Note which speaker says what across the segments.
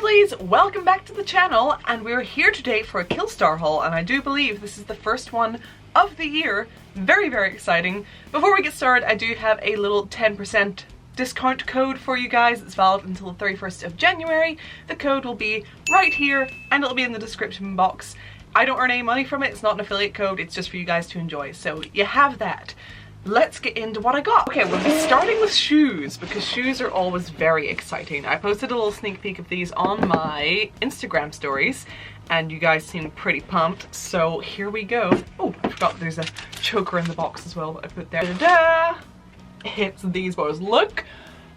Speaker 1: lovelies, welcome back to the channel, and we're here today for a KILLSTAR haul, and I do believe this is the first one of the year. Very, very exciting. Before we get started, I do have a little 10% discount code for you guys. It's valid until the 31st of January. The code will be right here and it'll be in the description box. I don't earn any money from it, it's not an affiliate code, it's just for you guys to enjoy, so you have that. Let's get into what I got. Okay, we'll be starting with shoes because shoes are always very exciting. I posted a little sneak peek of these on my Instagram stories and you guys seem pretty pumped, so here we go. Oh, I forgot there's a choker in the box as well that I put there. Ta-da! It's these boys. Look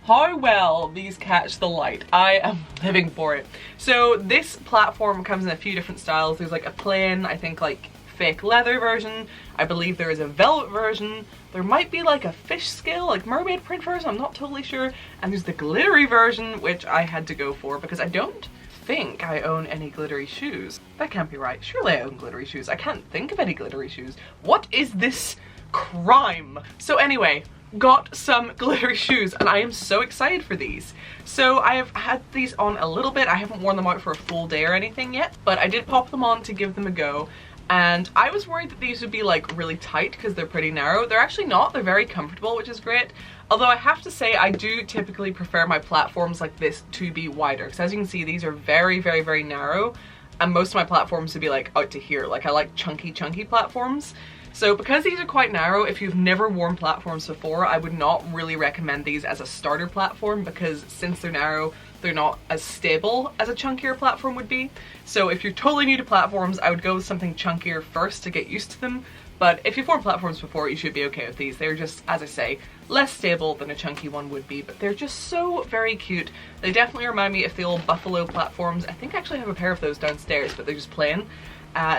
Speaker 1: how well these catch the light. I am living for it. So this platform comes in a few different styles. There's like a plain, I think like fake leather version. I believe there is a velvet version. There might be like a fish scale, like mermaid print version, I'm not totally sure. And there's the glittery version, which I had to go for because I don't think I own any glittery shoes. That can't be right. Surely I own glittery shoes. I can't think of any glittery shoes. What is this crime? So anyway, got some glittery shoes and I am so excited for these. So I have had these on a little bit. I haven't worn them out for a full day or anything yet, but I did pop them on to give them a go. And I was worried that these would be like really tight because they're pretty narrow. They're actually not. They're very comfortable, which is great. Although I have to say I do typically prefer my platforms like this to be wider, because as you can see these are very, very, very narrow and most of my platforms would be like out to here. Like I like chunky platforms. So because these are quite narrow, if you've never worn platforms before, I would not really recommend these as a starter platform because since they're narrow, they're not as stable as a chunkier platform would be. So if you're totally new to platforms, I would go with something chunkier first to get used to them. But if you've worn platforms before, you should be okay with these. They're just, as I say, less stable than a chunky one would be, but they're just so very cute. They definitely remind me of the old buffalo platforms. I think I actually have a pair of those downstairs, but they're just plain.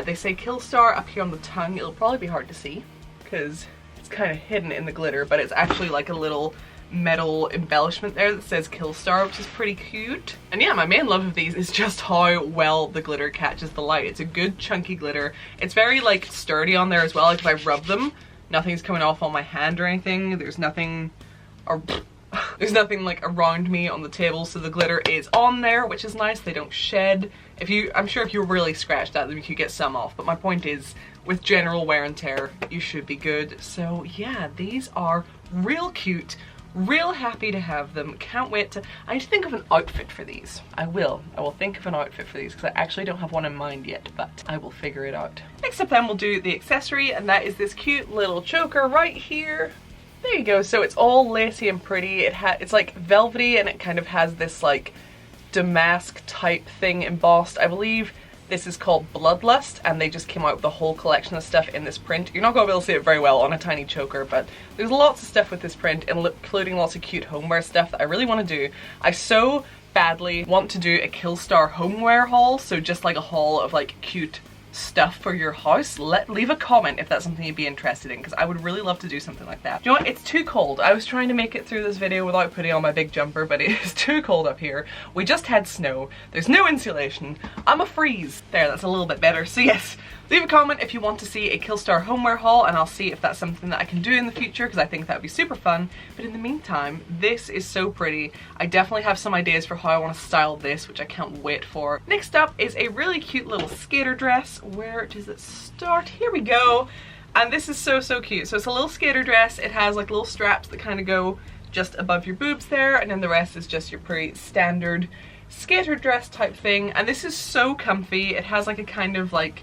Speaker 1: They say KILLSTAR up here on the tongue. It'll probably be hard to see because it's kind of hidden in the glitter, but it's actually like a little metal embellishment there that says KILLSTAR, which is pretty cute. And yeah, my main love of these is just how well the glitter catches the light. It's a good chunky glitter. It's very like sturdy on there as well. Like if I rub them, nothing's coming off on my hand or anything. There's nothing, or there's nothing like around me on the table, so the glitter is on there, which is nice. They don't shed. I'm sure if you really scratched at them, you could get some off, but my point is, with general wear and tear, you should be good. So yeah, these are real cute, real happy to have them. Can't wait to, I need to think of an outfit for these. I will think of an outfit for these because I actually don't have one in mind yet, but I will figure it out. Next up then we'll do the accessory, and that is this cute little choker right here. There you go. So it's all lacy and pretty. It's like velvety and it kind of has this like damask type thing embossed. I believe this is called Bloodlust and they just came out with a whole collection of stuff in this print. You're not going to be able to see it very well on a tiny choker, but there's lots of stuff with this print, including lots of cute homeware stuff that I really want to do. I so badly want to do a KILLSTAR homeware haul, so just like a haul of like cute stuff for your house. Leave a comment if that's something you'd be interested in because I would really love to do something like that. You know what? It's too cold. I was trying to make it through this video without putting on my big jumper, but it is too cold up here. We just had snow. There's no insulation. I'm a freeze. There, that's a little bit better. So yes, leave a comment if you want to see a KILLSTAR homeware haul and I'll see if that's something that I can do in the future because I think that would be super fun. But in the meantime, this is so pretty. I definitely have some ideas for how I want to style this, which I can't wait for. Next up is a really cute little skater dress. Where does it start? Here we go. And this is so, so cute. So it's a little skater dress. It has like little straps that kind of go just above your boobs there, and then the rest is just your pretty standard skater dress type thing. And this is so comfy. It has like a kind of like,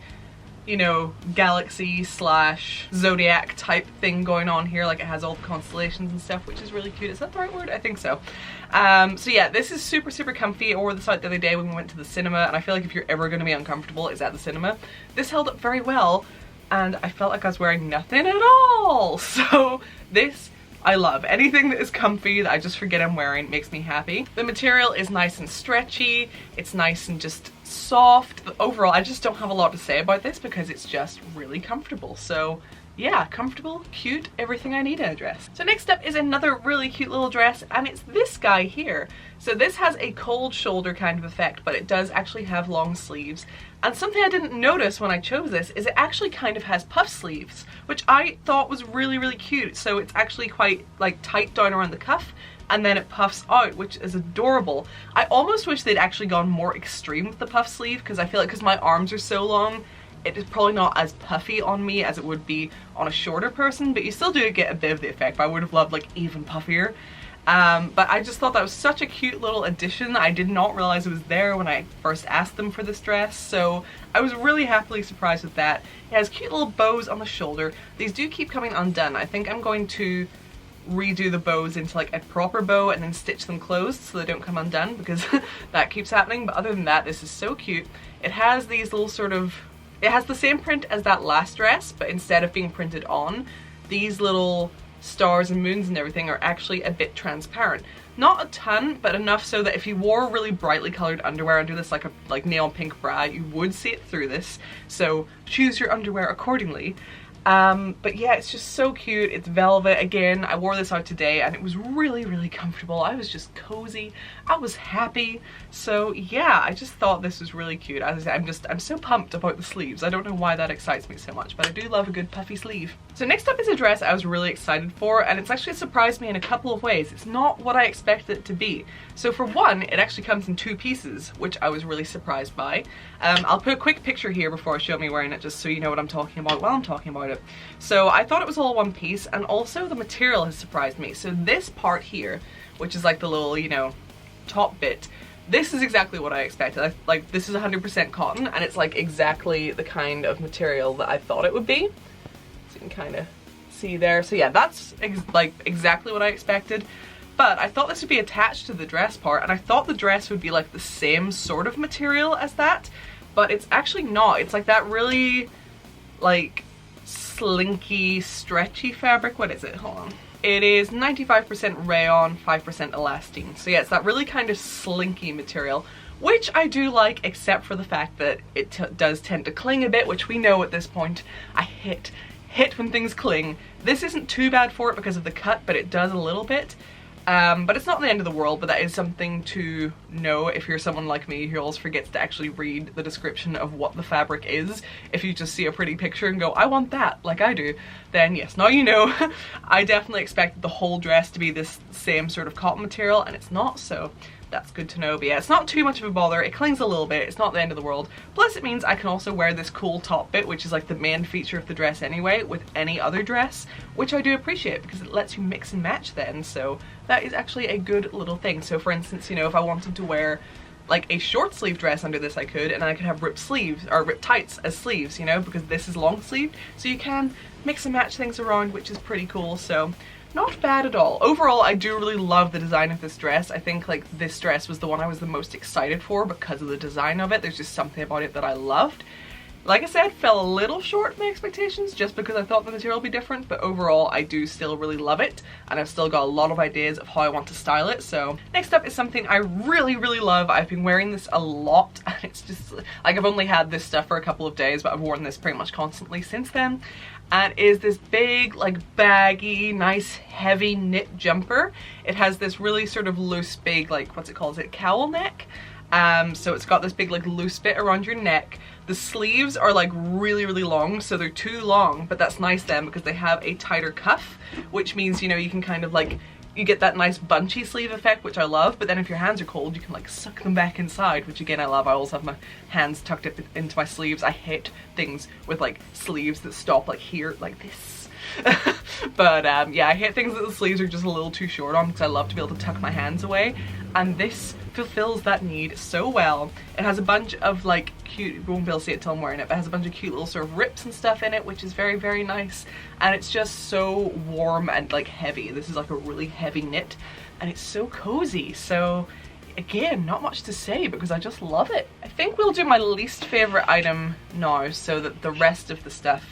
Speaker 1: you know, galaxy slash zodiac type thing going on here. Like it has all the constellations and stuff, which is really cute. Is that the right word? I think so. So yeah, this is super, super comfy. I wore this out the other day when we went to the cinema, and I feel like if you're ever going to be uncomfortable, it's at the cinema. This held up very well, and I felt like I was wearing nothing at all. So this I love. Anything that is comfy that I just forget I'm wearing makes me happy. The material is nice and stretchy. It's nice and just soft. But overall, I just don't have a lot to say about this because it's just really comfortable. So yeah, comfortable, cute, everything I need in a dress. So next up is another really cute little dress, and it's this guy here. So this has a cold shoulder kind of effect, but it does actually have long sleeves. And something I didn't notice when I chose this is it actually kind of has puff sleeves, which I thought was really, really cute. So it's actually quite like tight down around the cuff, and then it puffs out, which is adorable. I almost wish they'd actually gone more extreme with the puff sleeve, because I feel like because my arms are so long, it is probably not as puffy on me as it would be on a shorter person, but you still do get a bit of the effect. But I would have loved like even puffier. But I just thought that was such a cute little addition. I did not realize it was there when I first asked them for this dress, so I was really happily surprised with that. It has cute little bows on the shoulder. These do keep coming undone. I think I'm going to redo the bows into like a proper bow and then stitch them closed so they don't come undone, because that keeps happening. But other than that, this is so cute. It has these little sort of, it has the same print as that last dress, but instead of being printed on, these little stars and moons and everything are actually a bit transparent. Not a ton, but enough so that if you wore really brightly colored underwear under this, like a neon pink bra, you would see it through this. So choose your underwear accordingly. But yeah, it's just so cute. It's velvet. Again, I wore this out today and it was really, really comfortable. I was just cozy. I was happy. So yeah, I just thought this was really cute. As I said, I'm so pumped about the sleeves. I don't know why that excites me so much, but I do love a good puffy sleeve. So next up is a dress I was really excited for, and it's actually surprised me in a couple of ways. It's not what I expected it to be. So for one, it actually comes in 2 pieces, which I was really surprised by. I'll put a quick picture here before I show me wearing it, just so you know what I'm talking about while I'm talking about it. So I thought it was all one piece, and also the material has surprised me. So this part here, which is like the little, you know, top bit, this is exactly what I expected. Like, this is 100% cotton, and it's like exactly the kind of material that I thought it would be. So you can kind of see there. So yeah, that's like exactly what I expected. But I thought this would be attached to the dress part, and I thought the dress would be like the same sort of material as that, but it's actually not. It's like that really like slinky, stretchy fabric. What is it? Hold on. It is 95% rayon, 5% elastane. So yeah, it's that really kind of slinky material, which I do like, except for the fact that it does tend to cling a bit, which we know at this point. I hit when things cling. This isn't too bad for it because of the cut, but it does a little bit. But it's not the end of the world, but that is something to know if you're someone like me who always forgets to actually read the description of what the fabric is. If you just see a pretty picture and go, I want that, like I do, then yes, now you know. I definitely expected the whole dress to be this same sort of cotton material, and it's not, so that's good to know. But yeah, it's not too much of a bother. It clings a little bit. It's not the end of the world. Plus it means I can also wear this cool top bit, which is like the main feature of the dress anyway, with any other dress, which I do appreciate because it lets you mix and match then. So that is actually a good little thing. So for instance, you know, if I wanted to wear like a short sleeve dress under this, I could, and I could have ripped sleeves or ripped tights as sleeves, you know, because this is long sleeved. So you can mix and match things around, which is pretty cool. So not bad at all. Overall, I do really love the design of this dress. I think like this dress was the one I was the most excited for because of the design of it. There's just something about it that I loved. Like I said, fell a little short of my expectations just because I thought the material would be different, but overall I do still really love it, and I've still got a lot of ideas of how I want to style it. So next up is something I really, really love. I've been wearing this a lot, and it's just like I've only had this stuff for a couple of days, but I've worn this pretty much constantly since then. And is this big, like baggy, nice, heavy knit jumper. It has this really sort of loose, big, like what's it called? Is it cowl neck? So it's got this big like loose bit around your neck. The sleeves are like really, really long, so they're too long, but that's nice then because they have a tighter cuff, which means, you know, you can kind of like, you get that nice bunchy sleeve effect, which I love, but then if your hands are cold, you can like suck them back inside, which again I love. I always have my hands tucked up into my sleeves. I hate things with like sleeves that stop like here, like this. But yeah, I hate things that the sleeves are just a little too short on because I love to be able to tuck my hands away, and this fulfills that need so well. It has a bunch of like cute, you won't be able to see it till I'm wearing it, but it has a bunch of cute little sort of rips and stuff in it, which is very, very nice, and it's just so warm and like heavy. This is like a really heavy knit, and it's so cozy. So again, not much to say because I just love it. I think we'll do my least favorite item now so that the rest of the stuff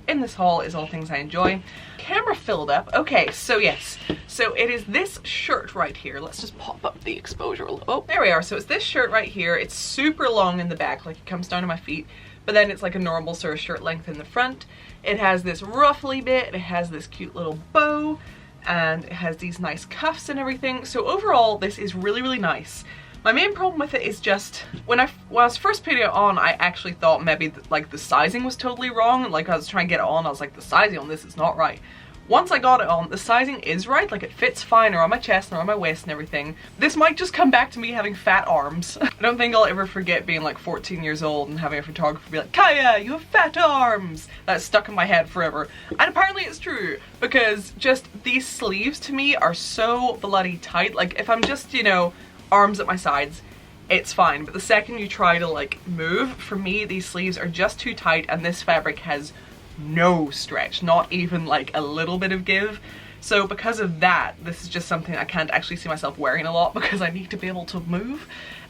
Speaker 1: in this haul is all things I enjoy. Camera filled up. Okay, so yes. So it is this shirt right here. Let's just pop up the exposure a little. Oh, there we are. So it's this shirt right here. It's super long in the back, like it comes down to my feet, but then it's like a normal sort of shirt length in the front. It has this ruffly bit. It has this cute little bow, and it has these nice cuffs and everything. So overall, this is really, really nice. My main problem with it is just, when I was first putting it on, I actually thought maybe like the sizing was totally wrong. Like I was trying to get it on, I was like, the sizing on this is not right. once I got it on, the sizing is right, like it fits fine around my chest and around my waist and everything. This might just come back to me having fat arms. I don't think I'll ever forget being like 14 years old and having a photographer be like, Kaya, you have fat arms! That's stuck in my head forever. And apparently it's true, because just these sleeves to me are so bloody tight. Like if I'm just, you know, arms at my sides, it's fine. But the second you try to like move, for me these sleeves are just too tight, and this fabric has no stretch, not even like a little bit of give. So because of that, this is just something I can't actually see myself wearing a lot because I need to be able to move.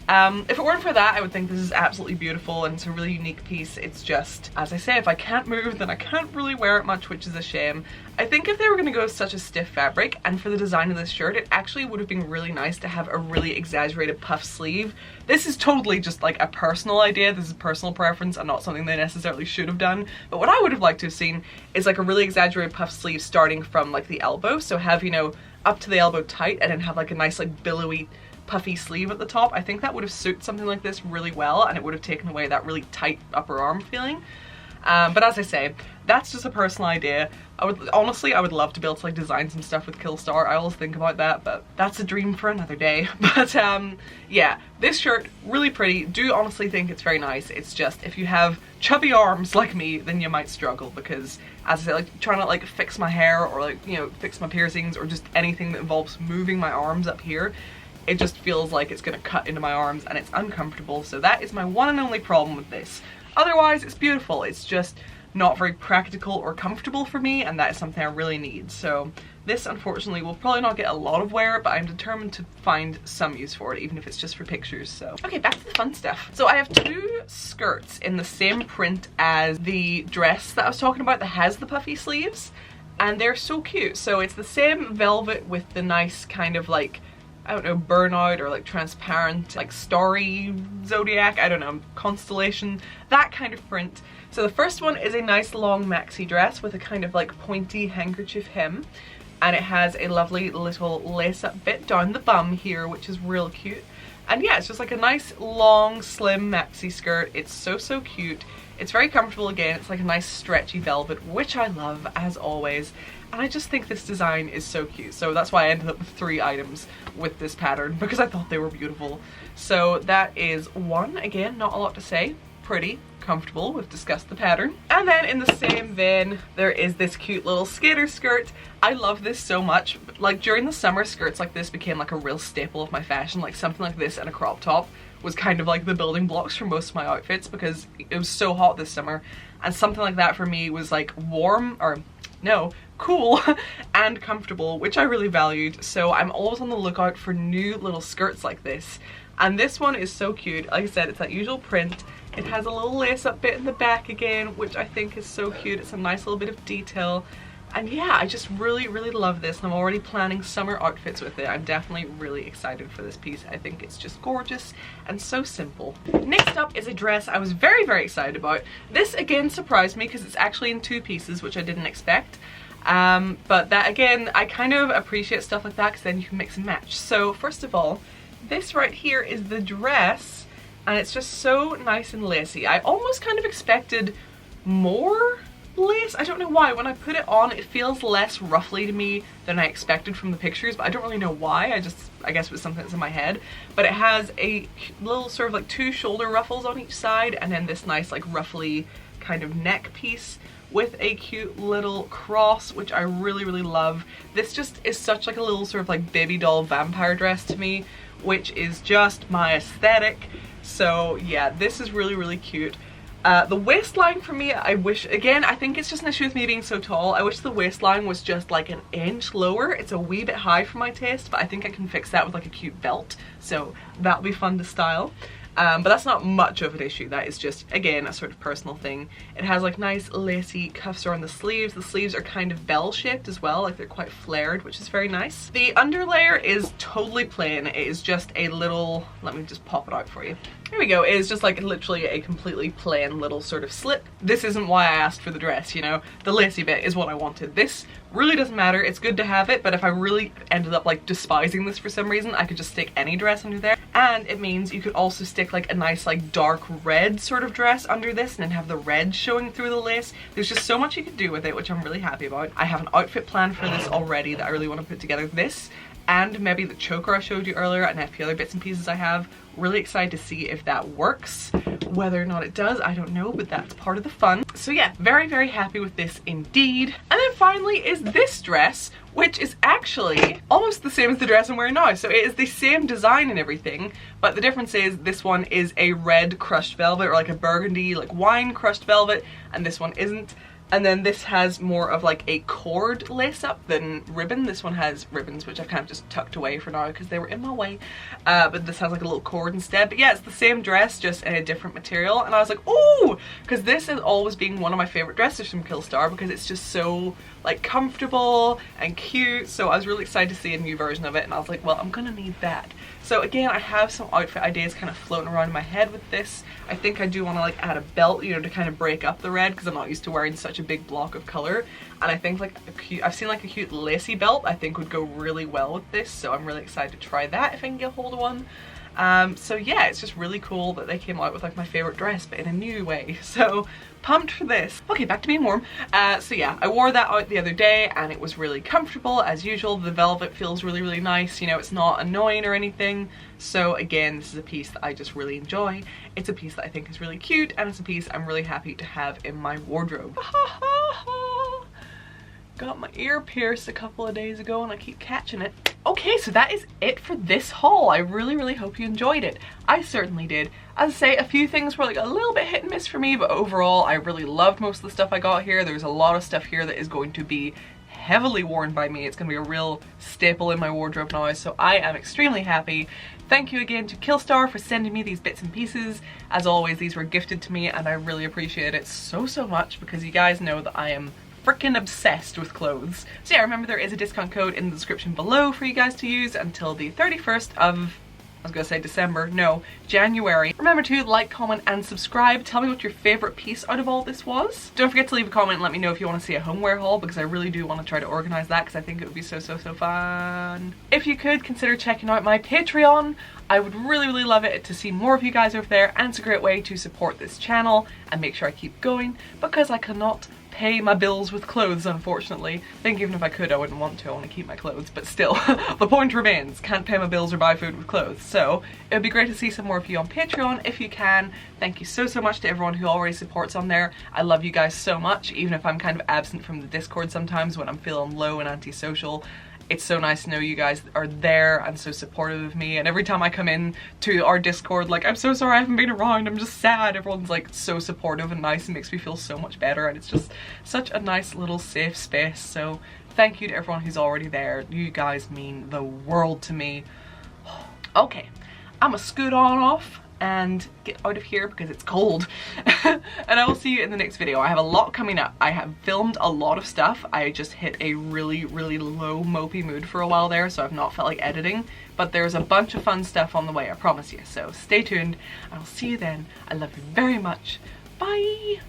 Speaker 1: If it weren't for that, I would think this is absolutely beautiful and it's a really unique piece. It's just, as I say, if I can't move, then I can't really wear it much, which is a shame. I think if they were going to go with such a stiff fabric, and for the design of this shirt, it actually would have been really nice to have a really exaggerated puff sleeve. This is totally just like a personal idea. This is personal preference and not something they necessarily should have done. But what I would have liked to have seen is like a really exaggerated puff sleeve starting from like the elbow. So have, you know, up to the elbow tight, and then have like a nice like billowy puffy sleeve at the top. I think that would have suited something like this really well, and it would have taken away that really tight upper arm feeling. But as I say, that's just a personal idea. Honestly, I would love to be able to like design some stuff with KILLSTAR. I always think about that, but that's a dream for another day. But yeah, this shirt, really pretty. Do honestly think it's very nice. It's just, if you have chubby arms like me, then you might struggle, because as I say, like trying to like fix my hair or like, you know, fix my piercings or just anything that involves moving my arms up here, it just feels like it's gonna cut into my arms and it's uncomfortable. So that is my one and only problem with this. Otherwise, it's beautiful. It's just not very practical or comfortable for me, and that is something I really need. So this, unfortunately, will probably not get a lot of wear, but I'm determined to find some use for it, even if it's just for pictures. So okay, back to the fun stuff. So I have two skirts in the same print as the dress that I was talking about that has the puffy sleeves, and they're so cute. So it's the same velvet with the nice kind of like, I don't know, burnout or like transparent, like starry zodiac, I don't know, constellation, that kind of print. So the first one is a nice long maxi dress with a kind of like pointy handkerchief hem, and it has a lovely little lace-up bit down the bum here, which is real cute. And yeah, it's just like a nice long slim maxi skirt. It's so cute. It's very comfortable again. It's like a nice stretchy velvet, which I love as always. And I just think this design is so cute. So that's why I ended up with 3 items with this pattern, because I thought they were beautiful. So that is one. Again, not a lot to say. Pretty, comfortable. We've discussed the pattern. And then in the same vein, there is this cute little skater skirt. I love this so much. Like during the summer, skirts like this became like a real staple of my fashion. Like something like this and a crop top was kind of like the building blocks for most of my outfits, because it was so hot this summer, and something like that for me was like warm, or no, cool and comfortable, which I really valued. So I'm always on the lookout for new little skirts like this, and this one is so cute. Like I said, it's that usual print. It has a little lace up bit in the back again, which I think is so cute. It's a nice little bit of detail. And yeah, I just really love this, and I'm already planning summer outfits with it. I'm definitely really excited for this piece. I think it's just gorgeous and so simple. Next up is a dress I was very excited about. This again surprised me because it's actually in 2 pieces, which I didn't expect. But that again, I kind of appreciate stuff like that because then you can mix and match. So first of all, this right here is the dress, and it's just so nice and lacy. I almost kind of expected more lace. I don't know why. When I put it on, it feels less ruffly to me than I expected from the pictures, but I don't really know why. I guess it was something that's in my head. But it has a little sort of like 2 shoulder ruffles on each side, and then this nice like ruffly kind of neck piece with a cute little cross, which I really love. This just is such like a little sort of like baby doll vampire dress to me, which is just my aesthetic. So yeah, this is really cute. The waistline for me, I wish, again, I think it's just an issue with me being so tall. I wish the waistline was just like an inch lower. It's a wee bit high for my taste, but I think I can fix that with like a cute belt. So that'll be fun to style. But that's not much of an issue. That is just, again, a sort of personal thing. It has like nice lacy cuffs around the sleeves. The sleeves are kind of bell shaped as well, like they're quite flared, which is very nice. The underlayer is totally plain. It is just a little, let me just pop it out for you. Here we go. It is just like literally a completely plain little sort of slip. This isn't why I asked for the dress, you know. The lacy bit is what I wanted. This really doesn't matter. It's good to have it, but if I really ended up like despising this for some reason, I could just stick any dress under there And it means you could also stick like a nice like dark red sort of dress under this and then have the red showing through the lace. There's just so much you could do with it, which I'm really happy about. I have an outfit planned for this already that I really want to put together. This and maybe the choker I showed you earlier and a few other bits and pieces I have. Really excited to see if that works. Whether or not it does, I don't know, but that's part of the fun. So yeah, very, very happy with this indeed. And then finally is this dress, which is actually almost the same as the dress I'm wearing now. So it is the same design and everything, but the difference is this one is a red crushed velvet, or like a burgundy, like wine crushed velvet, and this one isn't. And then this has more of like a cord lace up than ribbon. This one has ribbons, which I've kind of just tucked away for now because they were in my way. But this has like a little cord instead. But yeah, it's the same dress, just in a different material. And I was like, oh, because this has always been one of my favorite dresses from KILLSTAR because it's just so like comfortable and cute. So I was really excited to see a new version of it. And I was like, well, I'm gonna need that. So again, I have some outfit ideas kind of floating around in my head with this. I think I do want to like add a belt, you know, to kind of break up the red because I'm not used to wearing such a big block of color. And I think like I've seen like a cute lacy belt I think would go really well with this. So I'm really excited to try that if I can get hold of one. So yeah, it's just really cool that they came out with like my favorite dress but in a new way. So pumped for this. Okay, back to being warm. So yeah, I wore that out the other day and it was really comfortable as usual. The velvet feels really, really nice. You know, it's not annoying or anything. So again, this is a piece that I just really enjoy. It's a piece that I think is really cute and it's a piece I'm really happy to have in my wardrobe. Got my ear pierced a couple of days ago and I keep catching it. Okay, so that is it for this haul. I really, really hope you enjoyed it. I certainly did. As I say, a few things were like a little bit hit and miss for me, but overall I really loved most of the stuff I got here. There's a lot of stuff here that is going to be heavily worn by me. It's going to be a real staple in my wardrobe now, so I am extremely happy. Thank you again to KILLSTAR for sending me these bits and pieces. As always, these were gifted to me and I really appreciate it so, so much because you guys know that I am freaking obsessed with clothes. So yeah, remember there is a discount code in the description below for you guys to use until the 31st of, I was gonna say December, no, January. Remember to like, comment and subscribe. Tell me what your favorite piece out of all this was. Don't forget to leave a comment and let me know if you want to see a homeware haul because I really do want to try to organize that because I think it would be so, so, so fun. If you could consider checking out my Patreon, I would really, really love it to see more of you guys over there, and it's a great way to support this channel and make sure I keep going because I cannot pay my bills with clothes, unfortunately. I think even if I could, I wouldn't want to. I want to keep my clothes, but still, the point remains, can't pay my bills or buy food with clothes. So it would be great to see some more of you on Patreon if you can. Thank you so, so much to everyone who already supports on there. I love you guys so much, even if I'm kind of absent from the Discord sometimes when I'm feeling low and antisocial. It's so nice to know you guys are there and so supportive of me, and every time I come in to our Discord, like, I'm so sorry I haven't been around, I'm just sad, everyone's like so supportive and nice and makes me feel so much better, and it's just such a nice little safe space. So thank you to everyone who's already there. You guys mean the world to me. Okay, I'ma scoot on off and get out of here because it's cold. And I will see you in the next video. I have a lot coming up. I have filmed a lot of stuff. I just hit a really, really low mopey mood for a while there, so I've not felt like editing, but there's a bunch of fun stuff on the way, I promise you. So stay tuned and I'll see you then. I love you very much. Bye.